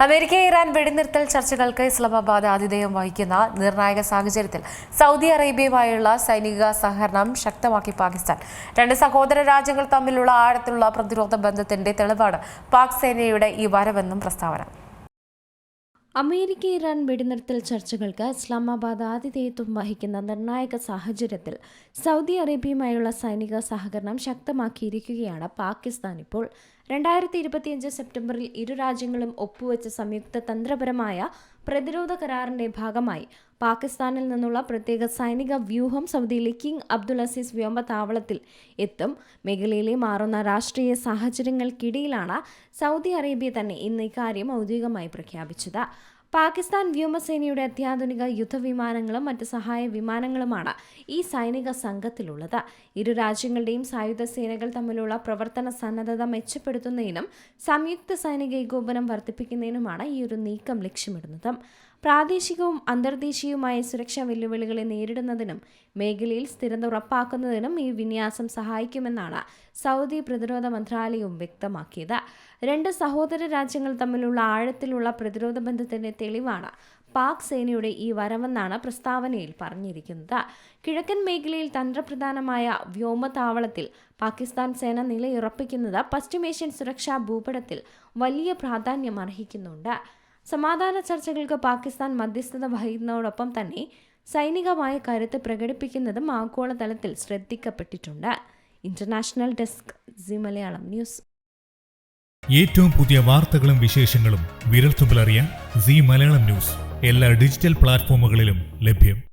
America-Iran വെടിനിർത്തൽ ചർച്ചകൾക്ക് ഇസ്ലാമാബാദ് ആതിഥേയം വഹിക്കുന്ന നിർണായക സാഹചര്യത്തിൽ സൗദി അറേബ്യയുമായുള്ള സൈനിക സഹകരണം ശക്തമാക്കി പാകിസ്ഥാൻ. രണ്ട് സഹോദര രാജ്യങ്ങൾ തമ്മിലുള്ള ആഴത്തിലുള്ള പ്രതിരോധ ബന്ധത്തിന്റെ തെളിവാണ് പാക് സേനയുടെ ഈ വരവെന്നും പ്രസ്താവന. അമേരിക്ക-ഇറാൻ വെടിനിർത്തൽ ചർച്ചകൾക്ക് ഇസ്ലാമാബാദ് ആതിഥേയത്വം വഹിക്കുന്ന നിർണായക സാഹചര്യത്തിൽ സൗദി അറേബ്യയുമായുള്ള സൈനിക സഹകരണം ശക്തമാക്കിയിരിക്കുകയാണ് പാകിസ്ഥാൻ ഇപ്പോൾ. 2025 സെപ്റ്റംബറിൽ ഇരു രാജ്യങ്ങളും ഒപ്പുവെച്ച സംയുക്ത തന്ത്രപരമായ പ്രതിരോധ കരാറിന്റെ ഭാഗമായി പാകിസ്ഥാനിൽ നിന്നുള്ള പ്രത്യേക സൈനിക വ്യൂഹം സൗദിയിലെ കിങ് അബ്ദുൽ അസീസ് വ്യോമതാവളത്തിൽ എത്തും. മേഖലയിലെ മാറുന്ന രാഷ്ട്രീയ സാഹചര്യങ്ങൾക്കിടയിലാണ് സൗദി അറേബ്യ തന്നെ ഇന്ന് ഇക്കാര്യം ഔദ്യോഗികമായി പ്രഖ്യാപിച്ചത്. പാകിസ്ഥാൻ വ്യോമസേനയുടെ അത്യാധുനിക യുദ്ധവിമാനങ്ങളും മറ്റ് സഹായ വിമാനങ്ങളുമാണ് ഈ സൈനിക സംഘത്തിലുള്ളത്. ഇരു രാജ്യങ്ങളുടെയും സായുധ സേനകൾ തമ്മിലുള്ള പ്രവർത്തന സന്നദ്ധത മെച്ചപ്പെടുത്തുന്നതിനും സംയുക്ത സൈനിക ഏകോപനം വർദ്ധിപ്പിക്കുന്നതിനുമാണ് ഈ ഒരു നീക്കം ലക്ഷ്യമിടുന്നത്. പ്രാദേശികവും അന്തർദേശീയവുമായ സുരക്ഷാ വെല്ലുവിളികളെ നേരിടുന്നതിനും മേഖലയിൽ സ്ഥിരത ഉറപ്പാക്കുന്നതിനും ഈ വിന്യാസം സഹായിക്കുമെന്നാണ് സൗദി പ്രതിരോധ മന്ത്രാലയവും വ്യക്തമാക്കിയത്. രണ്ട് സഹോദര രാജ്യങ്ങൾ തമ്മിലുള്ള ആഴത്തിലുള്ള പ്രതിരോധ ബന്ധത്തിന്റെ തെളിവാണ് പാക് സേനയുടെ ഈ വരവെന്നാണ് പ്രസ്താവനയിൽ പറഞ്ഞിരിക്കുന്നത്. കിഴക്കൻ മേഖലയിൽ തന്ത്രപ്രധാനമായ വ്യോമതാവളത്തിൽ പാകിസ്ഥാൻ സേന നിലയുറപ്പിക്കുന്നത് പശ്ചിമേഷ്യൻ സുരക്ഷാ ഭൂപടത്തിൽ വലിയ പ്രാധാന്യം അർഹിക്കുന്നുണ്ട്. സമാധാന ചർച്ചകൾക്ക് പാകിസ്ഥാൻ മധ്യസ്ഥത വഹിക്കുന്നതോടൊപ്പം തന്നെ സൈനികമായ കരുത്ത് പ്രകടിപ്പിക്കുന്നതും ആഗോളതലത്തിൽ ശ്രദ്ധിക്കപ്പെട്ടിട്ടുണ്ട്. International desk Zee Malayalam news. ഏറ്റവും പുതിയ വാർത്തകളും വിശേഷങ്ങളും വിരൽത്തുമ്പിലറിയാൻ സീ മലയാളം ന്യൂസ് എല്ലാ ഡിജിറ്റൽ പ്ലാറ്റ്ഫോമുകളിലും ലഭ്യം.